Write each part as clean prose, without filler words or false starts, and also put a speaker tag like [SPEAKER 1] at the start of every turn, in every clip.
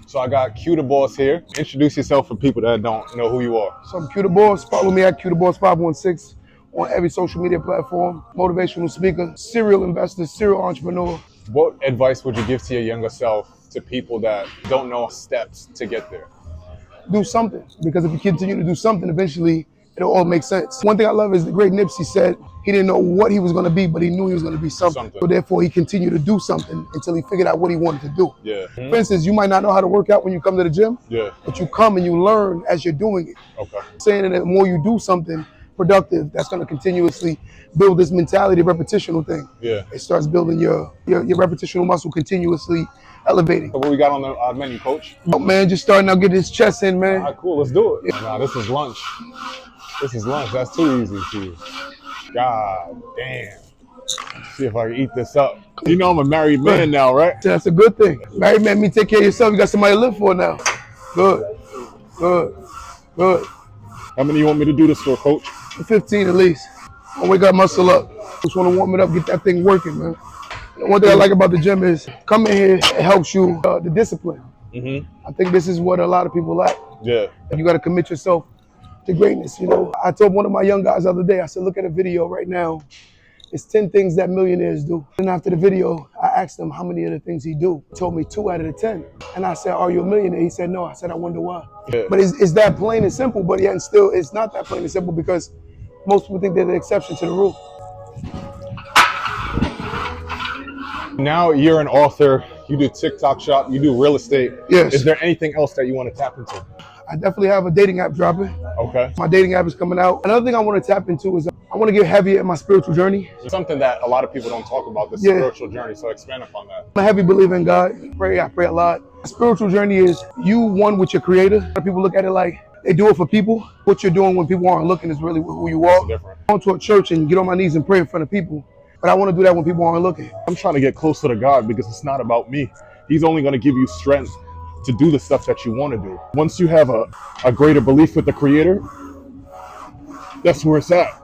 [SPEAKER 1] So I got Q the Boss here. Introduce yourself for people that don't know who you are.
[SPEAKER 2] So I'm Q the Boss. Follow me at Q the Boss 516 on every social media platform. Motivational speaker, serial investor, serial entrepreneur.
[SPEAKER 1] What advice would you give to your younger self to people that don't know steps to get there?
[SPEAKER 2] Do something, because if you continue to do something, eventually it'll all make sense. One thing I love is the great Nipsey said he didn't know what he was going to be, but he knew he was going to be something. So therefore he continued to do something until he figured out what he wanted to do.
[SPEAKER 1] Yeah.
[SPEAKER 2] For instance, you might not know how to work out when you come to the gym,
[SPEAKER 1] Yeah.
[SPEAKER 2] but you come and you learn as you're doing it.
[SPEAKER 1] Okay.
[SPEAKER 2] Saying that the more you do something productive, that's going to continuously build this mentality, repetitional thing.
[SPEAKER 1] Yeah.
[SPEAKER 2] It starts building your repetitional muscle, continuously elevating.
[SPEAKER 1] So what we got on the menu, Coach?
[SPEAKER 2] Oh, man, just starting to get this chest in, man.
[SPEAKER 1] All right, cool. Let's do it. Nah, this is lunch. This is lunch. That's too easy for you. God damn. Let's see if I can eat this up. You know I'm a married man now, right?
[SPEAKER 2] That's a good thing. Married man, me take care of yourself. You got somebody to live for now. Good. Good. Good.
[SPEAKER 1] How many you want me to do this for, Coach?
[SPEAKER 2] 15 at least. I wake up, muscle up. Just want to warm it up, get that thing working, man. One thing I like about the gym is coming here, it helps you the discipline. I think this is what a lot of people lack.
[SPEAKER 1] Yeah.
[SPEAKER 2] You got to commit yourself to greatness. You know, I told one of my young guys the other day, I said, look at a video right now. It's 10 things that millionaires do. And after the video, I asked him how many of the things he do. He told me 2 out of the 10. And I said, are you a millionaire? He said, no. I said, I wonder why.
[SPEAKER 1] Yeah.
[SPEAKER 2] But it's that plain and simple, but yet still it's not that plain and simple, because most people think they're the exception to the rule.
[SPEAKER 1] Now you're an author, you do TikTok shop, you do real estate.
[SPEAKER 2] Yes.
[SPEAKER 1] Is there anything else that you want to tap into?
[SPEAKER 2] I definitely have a dating app dropping.
[SPEAKER 1] Okay.
[SPEAKER 2] My dating app is coming out. Another thing I want to tap into is I want to get heavier in my spiritual journey.
[SPEAKER 1] Something that a lot of people don't talk about, the spiritual journey, so expand upon that.
[SPEAKER 2] I'm a heavy believer in God. I pray a lot. My spiritual journey is you one with your creator. A lot of people look at it like they do it for people. What you're doing when people aren't looking is really who you are.
[SPEAKER 1] Different.
[SPEAKER 2] I go to a church and get on my knees and pray in front of people, but I want to do that when people aren't looking.
[SPEAKER 1] I'm trying to get closer to God because it's not about me. He's only going to give you strength to do the stuff that you want to do. Once you have a greater belief with the creator, that's where it's at.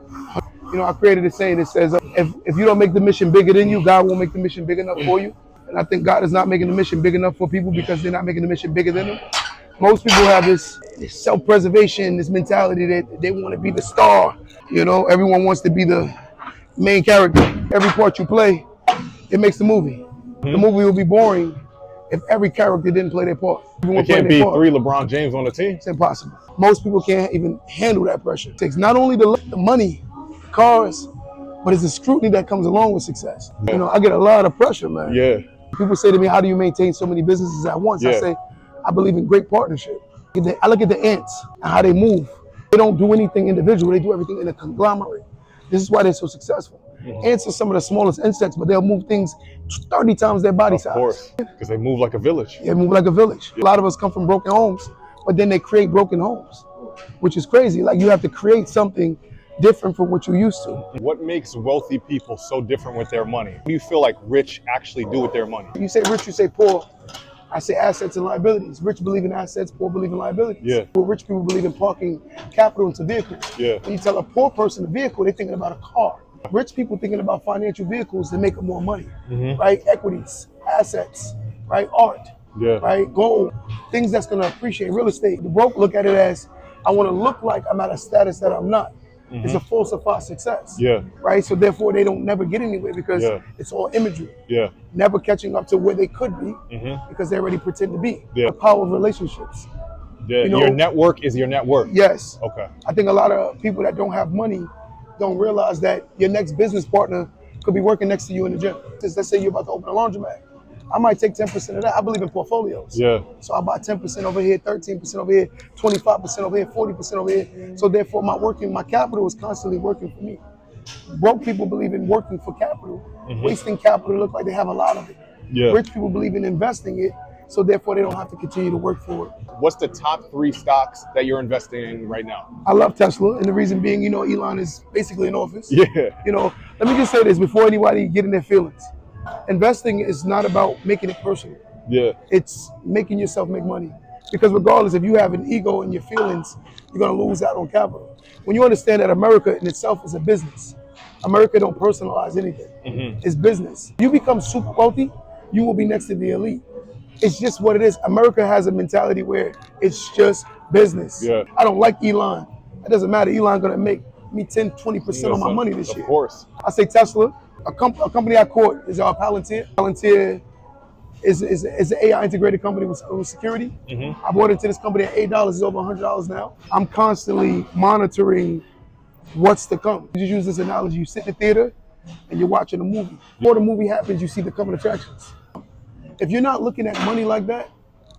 [SPEAKER 2] You know, I created a saying that says, if you don't make the mission bigger than you, God won't make the mission big enough for you. And I think God is not making the mission big enough for people because they're not making the mission bigger than them. Most people have this self-preservation, this mentality that they want to be the star. You know, everyone wants to be the main character. Every part you play, it makes the movie. The movie will be boring if every character didn't play their part.
[SPEAKER 1] It can't be 3 LeBron James on the team.
[SPEAKER 2] It's impossible. Most people can't even handle that pressure. It takes not only the money, cars, but it's the scrutiny that comes along with success. You know, I get a lot of pressure, man.
[SPEAKER 1] Yeah.
[SPEAKER 2] People say to me, how do you maintain so many businesses at once? I say, I believe in great partnership. I look at the ants and how they move. They don't do anything individual. They do everything in a conglomerate. This is why they're so successful. Ants are some of the smallest insects, but they'll move things 30 times their body size.
[SPEAKER 1] Of course, because they move like a village.
[SPEAKER 2] They move like a village. A lot of us come from broken homes, but then they create broken homes, which is crazy. Like, you have to create something different from what you're used to.
[SPEAKER 1] What makes wealthy people so different with their money? What do you feel like rich actually do with their money?
[SPEAKER 2] You say rich, you say poor. I say assets and liabilities. Rich believe in assets, poor believe in liabilities.
[SPEAKER 1] Yeah.
[SPEAKER 2] Well, rich people believe in parking capital into vehicles.
[SPEAKER 1] Yeah.
[SPEAKER 2] When you tell a poor person a vehicle, they're thinking about a car. Rich people thinking about financial vehicles that make them more money, right? Equities, assets, right? Art, right? Gold, things that's gonna appreciate. Real estate. The broke look at it as, I wanna look like I'm at a status that I'm not. It's a falsified success, right? So therefore they don't never get anywhere because it's all imagery. Never catching up to where they could be because they already pretend to be. The power of relationships.
[SPEAKER 1] You know, your network is your net worth.
[SPEAKER 2] Yes.
[SPEAKER 1] Okay.
[SPEAKER 2] I think a lot of people that don't have money don't realize that your next business partner could be working next to you in the gym. Let's say you're about to open a laundromat. I might take 10% of that. I believe in portfolios. So I buy 10% over here, 13% over here, 25% over here, 40% over here. So therefore my capital is constantly working for me. Broke people believe in working for capital. Wasting capital look like they have a lot of it. Rich people believe in investing it, so therefore they don't have to continue to work for it.
[SPEAKER 1] What's the top 3 stocks that you're investing in right now?
[SPEAKER 2] I love Tesla, and the reason being, you know, Elon is basically in office.
[SPEAKER 1] You
[SPEAKER 2] know, let me just say this before anybody get in their feelings. Investing is not about making it personal. It's making yourself make money. Because regardless, if you have an ego and your feelings, you're gonna lose out on capital. When you understand that America in itself is a business, America don't personalize anything. It's business. You become super wealthy, you will be next to the elite. It's just what it is. America has a mentality where it's just business.
[SPEAKER 1] Yeah.
[SPEAKER 2] I don't like Elon. It doesn't matter. Elon gonna make me 10-20% on my money this year.
[SPEAKER 1] Of course.
[SPEAKER 2] I say Tesla. A company I caught is Palantir. Palantir is an AI integrated company with security. I bought into this company at $8. It's over $100 now. I'm constantly monitoring what's to come. You just use this analogy. You sit in the theater and you're watching a movie. Before the movie happens, you see the coming attractions. If you're not looking at money like that,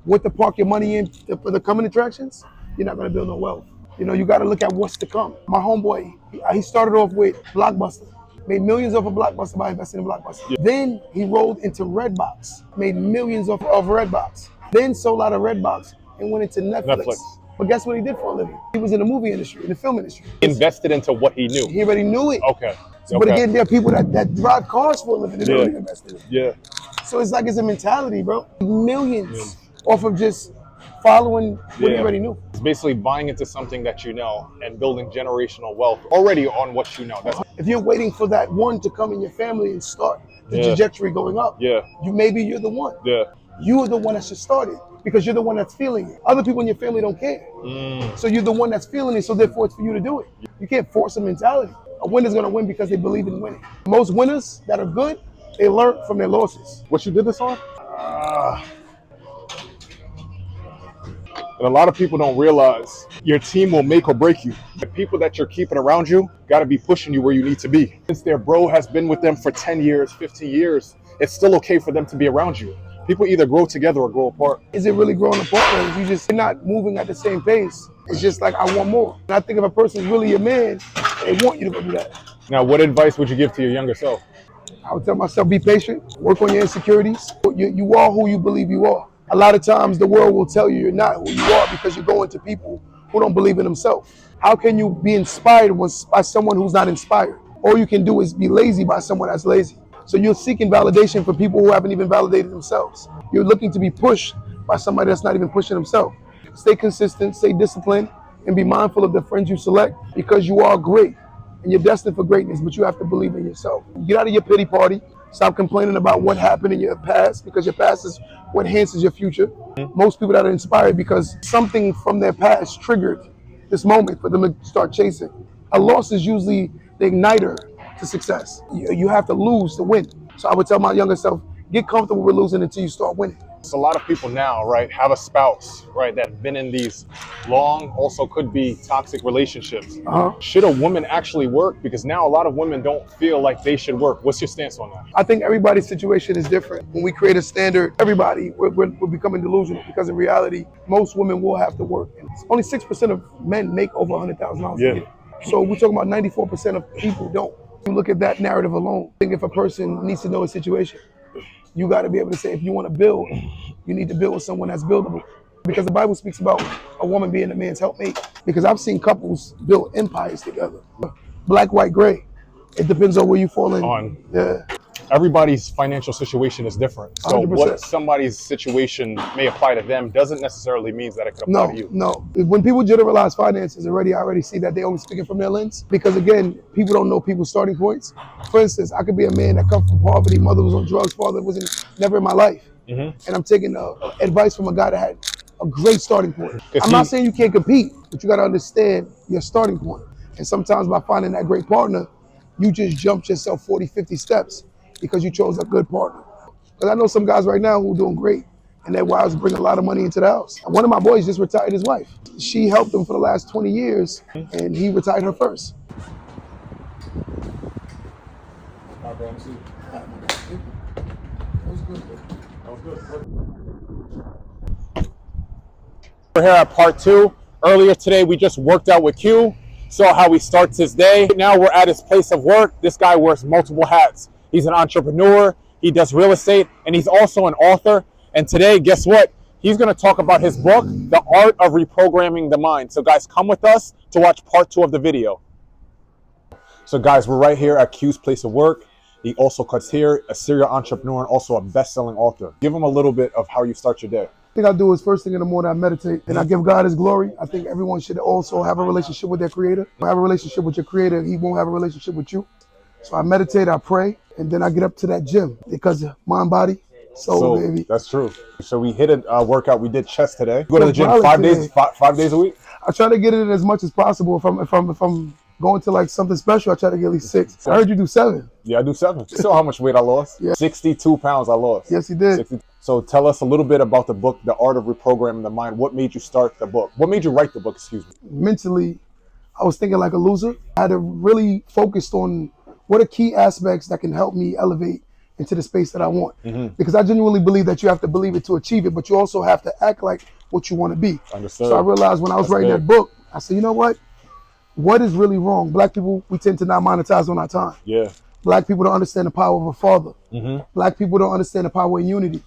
[SPEAKER 2] what to park your money in for the coming attractions, you're not going to build no wealth. You know, you got to look at what's to come. My homeboy, he started off with Blockbuster, made millions off of Blockbuster by investing in Blockbuster. Yeah. Then he rolled into Redbox, made millions off of Redbox. Then sold out of Redbox and went into Netflix. But guess what he did for a living? He was in the movie industry, in the film industry.
[SPEAKER 1] He invested into what he knew.
[SPEAKER 2] He already knew it.
[SPEAKER 1] Okay.
[SPEAKER 2] But again, there are people that drive cars for a living. They don't really invest in it.
[SPEAKER 1] Yeah.
[SPEAKER 2] So it's like it's a mentality, bro. Millions off of just following what you already knew.
[SPEAKER 1] It's basically buying into something that you know and building generational wealth already on what you know.
[SPEAKER 2] If you're waiting for that one to come in your family and start the trajectory going up, maybe you're the one.
[SPEAKER 1] Yeah.
[SPEAKER 2] You are the one that should start it because you're the one that's feeling it. Other people in your family don't care. So you're the one that's feeling it, so therefore it's for you to do it. You can't force a mentality. A winner's gonna win because they believe in winning. Most winners that are good, they learn from their losses.
[SPEAKER 1] What you did this on? And a lot of people don't realize your team will make or break you. The people that you're keeping around you got to be pushing you where you need to be. Since their bro has been with them for 10 years, 15 years, it's still okay for them to be around you. People either grow together or grow apart.
[SPEAKER 2] Is it really growing apart? Or is you're not moving at the same pace? It's just like, I want more. And I think if a person's really your man, they want you to go do that.
[SPEAKER 1] Now, what advice would you give to your younger self?
[SPEAKER 2] I would tell myself, be patient, work on your insecurities. You are who you believe you are. A lot of times the world will tell you you're not who you are because you're going to people who don't believe in themselves. How can you be inspired by someone who's not inspired? All you can do is be lazy by someone that's lazy. So you're seeking validation for people who haven't even validated themselves. You're looking to be pushed by somebody that's not even pushing themselves. Stay consistent, stay disciplined, and be mindful of the friends you select because you are great and you're destined for greatness, but you have to believe in yourself. Get out of your pity party. Stop complaining about what happened in your past because your past is what enhances your future. Most people that are inspired because something from their past triggered this moment for them to start chasing. A loss is usually the igniter to success. You have to lose to win. So I would tell my younger self, get comfortable with losing until you start winning.
[SPEAKER 1] So a lot of people now, right, have a spouse, right, that have been in these long, also could be toxic relationships. Should a woman actually work? Because now a lot of women don't feel like they should work. What's your stance on that?
[SPEAKER 2] I think everybody's situation is different. When we create a standard, we're becoming delusional because in reality, most women will have to work. Only 6% of men make over $100,000 a year. So we're talking about 94% of people don't. You look at that narrative alone. I think if a person needs to know a situation, you got to be able to say, if you want to build, you need to build with someone that's buildable. Because the Bible speaks about a woman being a man's helpmate. Because I've seen couples build empires together. Black, white, gray. It depends on where you fall in.
[SPEAKER 1] Everybody's financial situation is different. So
[SPEAKER 2] 100%.
[SPEAKER 1] what somebody's situation may apply to them doesn't necessarily mean that it could apply to you.
[SPEAKER 2] No. When people generalize finances I already see that they only speaking from their lens. Because again, people don't know people's starting points. For instance, I could be a man that comes from poverty, mother was on drugs, father wasn't never in my life. And I'm taking advice from a guy that had a great starting point. I'm not saying you can't compete, but you got to understand your starting point. And sometimes by finding that great partner, you just jumped yourself 40, 50 steps because you chose a good partner. Because I know some guys right now who are doing great and their wives bring a lot of money into the house. And one of my boys just retired his wife. She helped him for the last 20 years and he retired her first.
[SPEAKER 1] We're here at part 2. Earlier today, we just worked out with Q, saw how he starts his day. Now we're at his place of work. This guy wears multiple hats. He's an entrepreneur, he does real estate, and he's also an author. And today, guess what? He's gonna talk about his book, The Art of Reprogramming the Mind. So guys, come with us to watch part 2 of the video. So guys, we're right here at Q's place of work. He also cuts hair, a serial entrepreneur, and also a best-selling author. Give him a little bit of how you start your day.
[SPEAKER 2] Thing I do is first thing in the morning, I meditate and I give God his glory. I think everyone should also have a relationship with their creator. If you have a relationship with your creator, he won't have a relationship with you. So I meditate, I pray, and then I get up to that gym because mind, body, So baby.
[SPEAKER 1] That's true. So we hit a workout. We did chest today. You go to the gym
[SPEAKER 2] Today.
[SPEAKER 1] five days a week?
[SPEAKER 2] I try to get it in as much as possible. If I'm going to like something special, I try to get at least 6. I heard you do 7.
[SPEAKER 1] Yeah, I do 7. You saw how much weight I lost? Yeah. 62 pounds I lost.
[SPEAKER 2] Yes, you did.
[SPEAKER 1] 62. So tell us a little bit about the book, The Art of Reprogramming the Mind. What made you start the book? What made you write the book, excuse me?
[SPEAKER 2] Mentally, I was thinking like a loser. I had to really focus on what are key aspects that can help me elevate into the space that I want. Because I genuinely believe that you have to believe it to achieve it, but you also have to act like what you want to be.
[SPEAKER 1] Understood.
[SPEAKER 2] So I realized when I was writing that book, I said, you know what? What is really wrong? Black people, we tend to not monetize on our time.
[SPEAKER 1] Yeah.
[SPEAKER 2] Black people don't understand the power of a father. Black people don't understand the power of unity.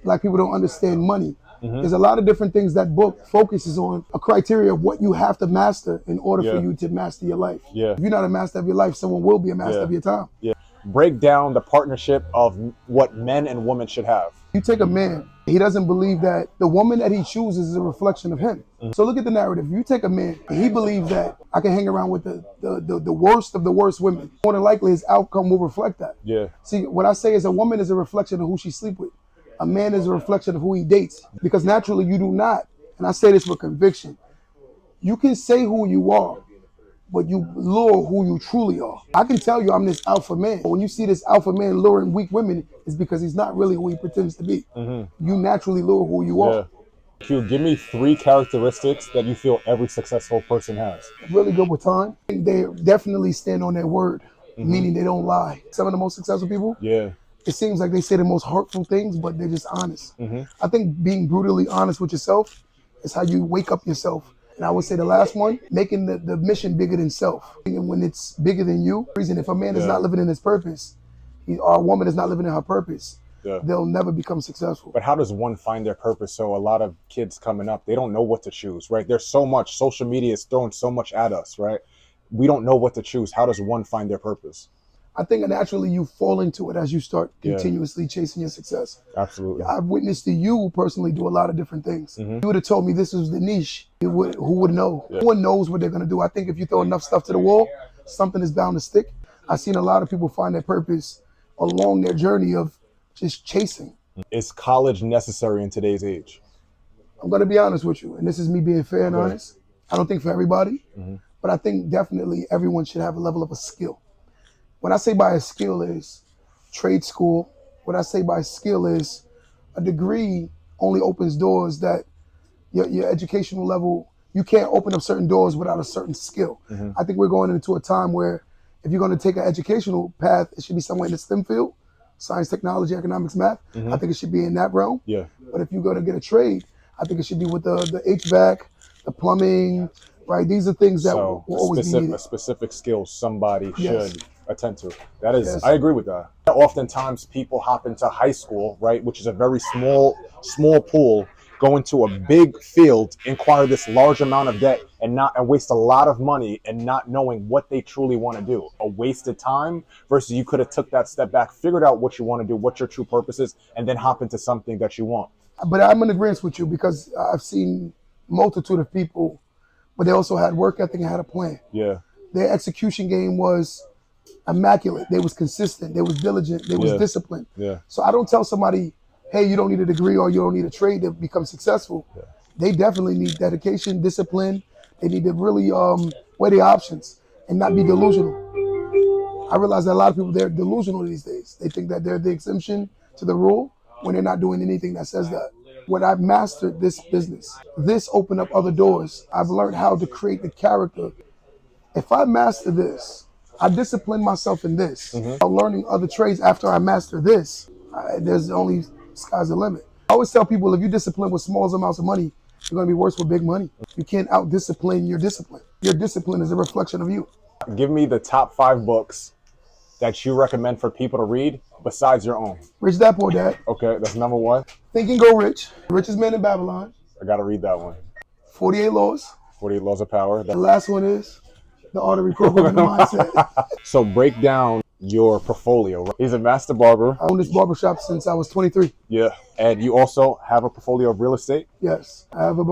[SPEAKER 2] Black people don't understand money. There's a lot of different things that book focuses on, a criteria of what you have to master in order for you to master your life.
[SPEAKER 1] Yeah.
[SPEAKER 2] If you're not a master of your life, someone will be a master of your time.
[SPEAKER 1] Yeah. Break down the partnership of what men and women should have.
[SPEAKER 2] You take a man, he doesn't believe that the woman that he chooses is a reflection of him. So look at the narrative. You take a man, and he believes that I can hang around with the worst of the worst women. More than likely, his outcome will reflect that.
[SPEAKER 1] Yeah.
[SPEAKER 2] See, what I say is a woman is a reflection of who she sleeps with. A man is a reflection of who he dates. Because naturally, you do not, and I say this with conviction, you can say who you are, but you lure who you truly are. I can tell you I'm this alpha man. But when you see this alpha man luring weak women, it's because he's not really who he pretends to be. You naturally lure who you are.
[SPEAKER 1] Q, give me 3 characteristics that you feel every successful person has.
[SPEAKER 2] Really good with time. They definitely stand on their word, meaning they don't lie. Some of the most successful people, it seems like they say the most hurtful things, but they're just honest. I think being brutally honest with yourself is how you wake up yourself. And I would say the last one, making the mission bigger than self. And when it's bigger than you, reason if a man is not living in his purpose, or a woman is not living in her purpose, they'll never become successful.
[SPEAKER 1] But how does one find their purpose? So a lot of kids coming up, they don't know what to choose, right? There's so much, social media is throwing so much at us, right? We don't know what to choose. How does one find their purpose?
[SPEAKER 2] I think naturally you fall into it as you start continuously chasing your success.
[SPEAKER 1] Absolutely.
[SPEAKER 2] I've witnessed you personally do a lot of different things. You would have told me this was the niche. Who would know? No one knows what they're going to do. I think if you throw enough stuff to the wall, something is bound to stick. I've seen a lot of people find their purpose along their journey of just chasing.
[SPEAKER 1] Is college necessary in today's age?
[SPEAKER 2] I'm going to be honest with you, and this is me being fair and honest. I don't think for everybody, but I think definitely everyone should have a level of a skill. What I say by a skill is trade school. What I say by skill is a degree only opens doors that your educational level, you can't open up certain doors without a certain skill. I think we're going into a time where if you're going to take an educational path, it should be somewhere in the STEM field, science, technology, economics, math. I think it should be in that realm. But if you're going to get a trade, I think it should be with the HVAC, the plumbing, right? These are things that will always be needed.
[SPEAKER 1] A specific skill somebody should attend to. That is, I agree with that. Oftentimes people hop into high school, right, which is a very small pool, go into a big field, acquire this large amount of debt, and waste a lot of money and not knowing what they truly want to do. A wasted time versus you could have took that step back, figured out what you want to do, what your true purpose is, and then hop into something that you want.
[SPEAKER 2] But I'm in agreement with you because I've seen multitude of people, but they also had work ethic and had a plan. Their execution game was immaculate. They was consistent. They was diligent. They was disciplined. So I don't tell somebody, hey, you don't need a degree or you don't need a trade to become successful. They definitely need dedication, discipline. They need to really weigh their options and not be delusional. I realize that a lot of people, they're delusional these days. They think that they're the exemption to the rule when they're not doing anything that says that. When I've mastered this business, this opened up other doors. I've learned how to create the character. If I master this, I discipline myself in this. I'm learning other trades after I master this. There's only sky's the limit. I always tell people if you discipline with small amounts of money, you're going to be worse with big money. You can't out-discipline your discipline. Your discipline is a reflection of you.
[SPEAKER 1] Give me the top 5 books that you recommend for people to read besides your own.
[SPEAKER 2] Rich Dad Poor Dad.
[SPEAKER 1] Okay, that's number 1.
[SPEAKER 2] Think and Go Rich. Richest Man in Babylon.
[SPEAKER 1] I got to read that one.
[SPEAKER 2] 48 Laws.
[SPEAKER 1] 48 Laws of Power.
[SPEAKER 2] The last one is The Art of Reprogramming the Mindset.
[SPEAKER 1] So break down your portfolio. Right? He's a master barber.
[SPEAKER 2] I own this barbershop since I was 23.
[SPEAKER 1] Yeah. And you also have a portfolio of real estate?
[SPEAKER 2] Yes. I have I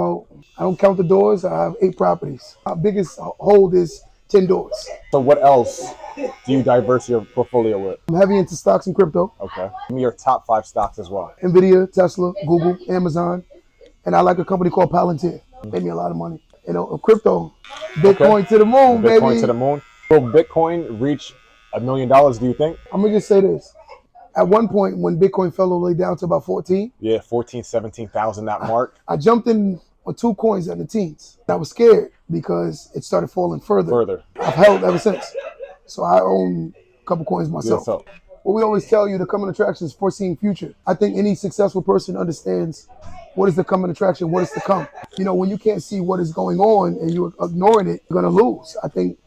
[SPEAKER 2] don't count the doors, I have 8 properties. My biggest hold is 10 doors.
[SPEAKER 1] So what else do you diverse your portfolio with?
[SPEAKER 2] I'm heavy into stocks and crypto.
[SPEAKER 1] Okay. Give me your top 5 stocks as well.
[SPEAKER 2] Nvidia, Tesla, Google, Amazon, and I like a company called Palantir. Made me a lot of money. You know, crypto, Bitcoin to the moon, baby.
[SPEAKER 1] Bitcoin to the moon. Will Bitcoin reach $1 million, do you think?
[SPEAKER 2] I'm gonna just say this. At one point, when Bitcoin fell all the way down to about 14,
[SPEAKER 1] yeah, 14, 17,000, that mark.
[SPEAKER 2] I jumped in on 2 coins in the teens. I was scared because it started falling further. I've held ever since. So I own a couple coins myself.
[SPEAKER 1] Yeah, so.
[SPEAKER 2] What we always tell you, the coming attraction is foreseeing future. I think any successful person understands what is the coming attraction, what is to come. You know, when you can't see what is going on and you're ignoring it, you're going to lose. I think,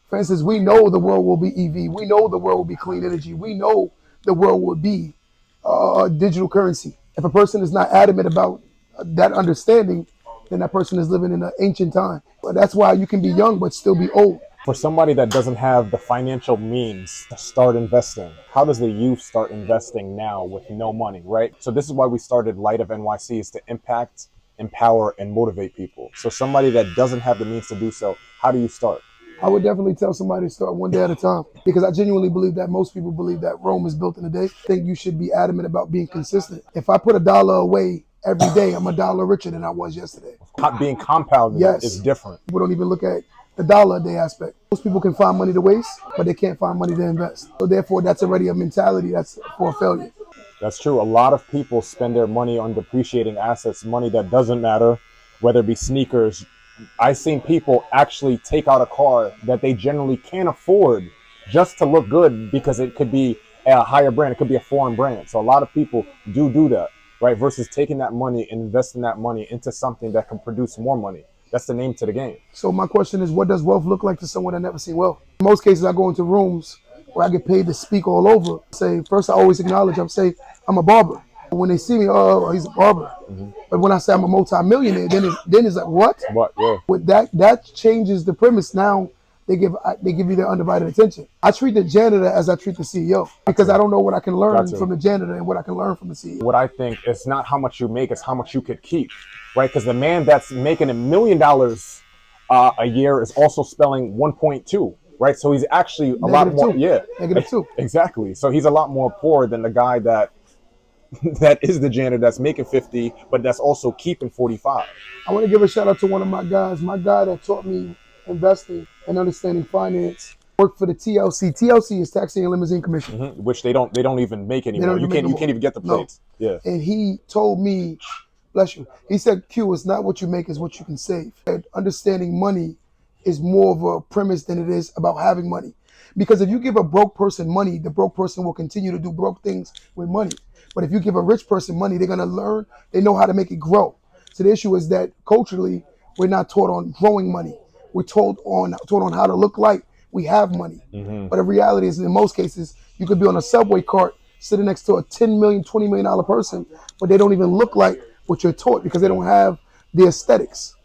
[SPEAKER 2] for instance, we know the world will be EV. We know the world will be clean energy. We know the world will be digital currency. If a person is not adamant about that understanding, then that person is living in an ancient time. But that's why you can be young but still be old.
[SPEAKER 1] For somebody that doesn't have the financial means to start investing, how does the youth start investing now with no money, right? So this is why we started Light of NYC, is to impact, empower, and motivate people. So somebody that doesn't have the means to do so, how do you start?
[SPEAKER 2] I would definitely tell somebody to start one day at a time, because I genuinely believe that most people believe that Rome is built in a day. I think you should be adamant about being consistent. If I put $1 away every day, I'm $1 richer than I was yesterday.
[SPEAKER 1] Being compounded
[SPEAKER 2] Yes.
[SPEAKER 1] is different.
[SPEAKER 2] People don't even look at the dollar a day aspect. Most people can find money to waste, but they can't find money to invest. So therefore, that's already a mentality that's for a failure.
[SPEAKER 1] That's true. A lot of people spend their money on depreciating assets, money that doesn't matter, whether it be sneakers. I've seen people actually take out a car that they generally can't afford just to look good, because it could be a higher brand. It could be a foreign brand. So a lot of people do that, right? Versus taking that money and investing that money into something that can produce more money. That's the name to the game.
[SPEAKER 2] So my question is, what does wealth look like to someone that never seen wealth? In most cases, I go into rooms where I get paid to speak all over. Say, first I always acknowledge, I'm a barber. When they see me, oh, he's a barber. But when I say I'm a multi-millionaire, then it's like, what?
[SPEAKER 1] What? Yeah.
[SPEAKER 2] With that changes the premise. Now they give you their undivided attention. I treat the janitor as I treat the CEO, because I don't know what I can learn from the janitor and what I can learn from the CEO.
[SPEAKER 1] What I think is not how much you make, it's how much you could keep, right? Because the man that's making $1 million a year is also spelling 1.2, right? So he's actually a lot more. Yeah,
[SPEAKER 2] -2.
[SPEAKER 1] Exactly. So he's a lot more poor than the guy that is the janitor that's making 50, but that's also keeping 45.
[SPEAKER 2] I want to give a shout out to one of my guys. My guy that taught me investing and understanding finance worked for the TLC. TLC is Taxi and Limousine Commission,
[SPEAKER 1] which they don't even make anymore. You can't even get the plates. No. Yeah.
[SPEAKER 2] And he told me, bless you, he said, Q, it's not what you make, it's what you can save. And understanding money is more of a premise than it is about having money. Because if you give a broke person money, the broke person will continue to do broke things with money. But if you give a rich person money, they're going to learn, they know how to make it grow. So the issue is that culturally, we're not taught on growing money. We're taught on how to look like we have money. But the reality is, in most cases, you could be on a subway cart sitting next to a $10 million, $20 million person, but they don't even look like what you're taught, because they don't have the aesthetics.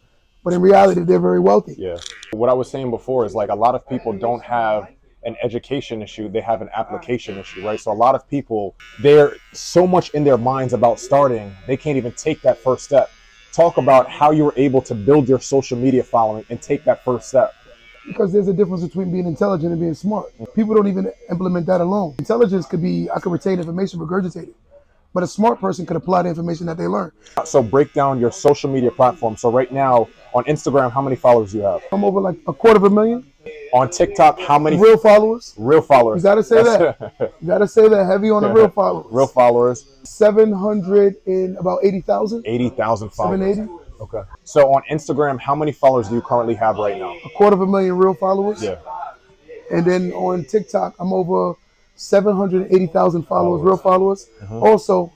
[SPEAKER 2] But in reality, they're very wealthy.
[SPEAKER 1] Yeah. What I was saying before is, like, a lot of people don't have an education issue, they have an application issue, right? So a lot of people, they're so much in their minds about starting, they can't even take that first step. Talk about how you were able to build your social media following and take that first step.
[SPEAKER 2] Because there's a difference between being intelligent and being smart. People don't even implement that alone. Intelligence could be, I could retain information, regurgitate it. But a smart person could apply the information that they learn. So
[SPEAKER 1] break down your social media platform. So right now on Instagram, how many followers do you have?
[SPEAKER 2] I'm over like 250,000.
[SPEAKER 1] On TikTok, how many?
[SPEAKER 2] Real followers.
[SPEAKER 1] Real followers.
[SPEAKER 2] You gotta say that. You gotta say that, heavy on the real followers.
[SPEAKER 1] Real followers.
[SPEAKER 2] 780,000.
[SPEAKER 1] 80,000 followers.
[SPEAKER 2] 780.
[SPEAKER 1] Okay. So on Instagram, how many followers do you currently have right now?
[SPEAKER 2] 250,000 real followers.
[SPEAKER 1] Yeah.
[SPEAKER 2] And then on TikTok, I'm over 780,000 followers, real followers. Also,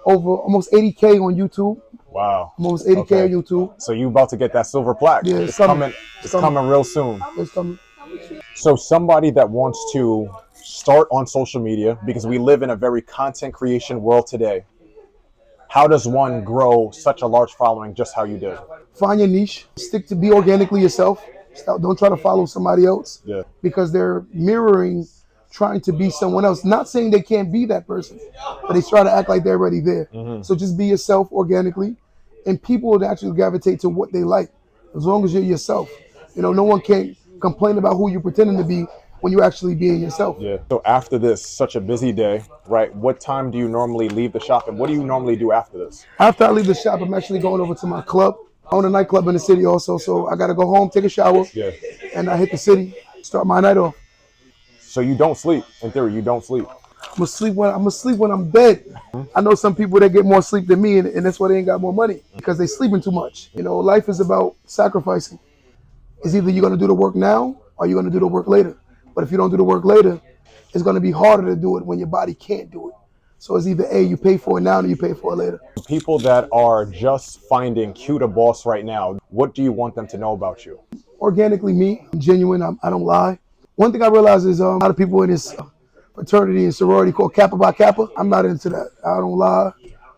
[SPEAKER 2] over almost 80K on YouTube.
[SPEAKER 1] Wow.
[SPEAKER 2] Almost 80K on YouTube.
[SPEAKER 1] So you about to get that silver plaque.
[SPEAKER 2] Yeah,
[SPEAKER 1] it's coming. It's coming real soon.
[SPEAKER 2] It's coming.
[SPEAKER 1] So somebody that wants to start on social media, because we live in a very content creation world today, how does one grow such a large following just how you did?
[SPEAKER 2] Find your niche. Stick to be organically yourself. Don't try to follow somebody else.
[SPEAKER 1] Yeah.
[SPEAKER 2] Because they're mirroring, trying to be someone else. Not saying they can't be that person, but they try to act like they're already there. So just be yourself organically, and people will naturally gravitate to what they like, as long as you're yourself. You know, no one can complain about who you're pretending to be when you actually being yourself.
[SPEAKER 1] Yeah. So after this, such a busy day, right? What time do you normally leave the shop, and what do you normally do after this?
[SPEAKER 2] After I leave the shop, I'm actually going over to my club. I own a nightclub in the city also, so I got to go home, take a shower,
[SPEAKER 1] Yeah.
[SPEAKER 2] and I hit the city, start my night off.
[SPEAKER 1] So you don't sleep. In theory, you don't sleep.
[SPEAKER 2] I'm gonna sleep when I'm dead. I know some people that get more sleep than me, and that's why they ain't got more money, because they sleeping too much. You know, life is about sacrificing. It's either you're gonna do the work now or you're gonna do the work later. But if you don't do the work later, it's gonna be harder to do it when your body can't do it. So it's either A, you pay for it now, or you pay for it later.
[SPEAKER 1] People that are just finding Q the boss right now, what do you want them to know about you?
[SPEAKER 2] Organically me, I'm genuine, I don't lie. One thing I realize is a lot of people in this fraternity and sorority called Kappa by Kappa. I'm not into that. I don't lie.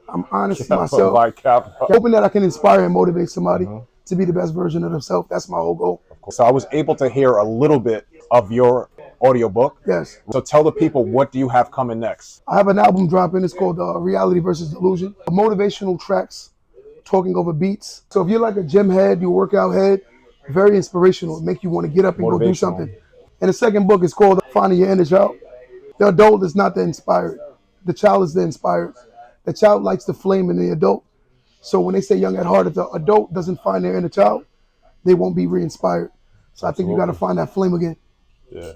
[SPEAKER 2] I'm honest to myself.
[SPEAKER 1] By Kappa.
[SPEAKER 2] Hoping that I can inspire and motivate somebody to be the best version of themselves. That's my whole goal.
[SPEAKER 1] So I was able to hear a little bit of your audiobook.
[SPEAKER 2] Yes.
[SPEAKER 1] So tell the people, what do you have coming next?
[SPEAKER 2] I have an album dropping. It's called Reality versus Delusion. Motivational tracks, talking over beats. So if you're like a gym head, you a workout head, very inspirational. Make you want to get up and go do something. And the second book is called Finding Your Inner Child. The adult is not the inspired. The child is the inspired. The child likes the flame in the adult. So when they say young at heart, if the adult doesn't find their inner child, they won't be re-inspired. So I think you got to find that flame again.
[SPEAKER 1] Yeah.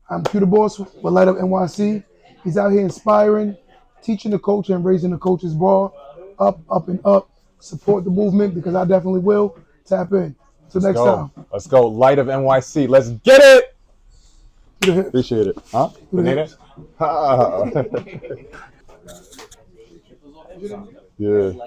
[SPEAKER 2] I'm Q the Boss with Light Up NYC. He's out here inspiring, teaching the culture and raising the culture's bar. Up, and up. Support the movement, because I definitely will. Tap in. Till next time.
[SPEAKER 1] Let's go. Light of NYC. Let's get it.
[SPEAKER 2] Appreciate
[SPEAKER 1] it. Huh? You need it? Yeah.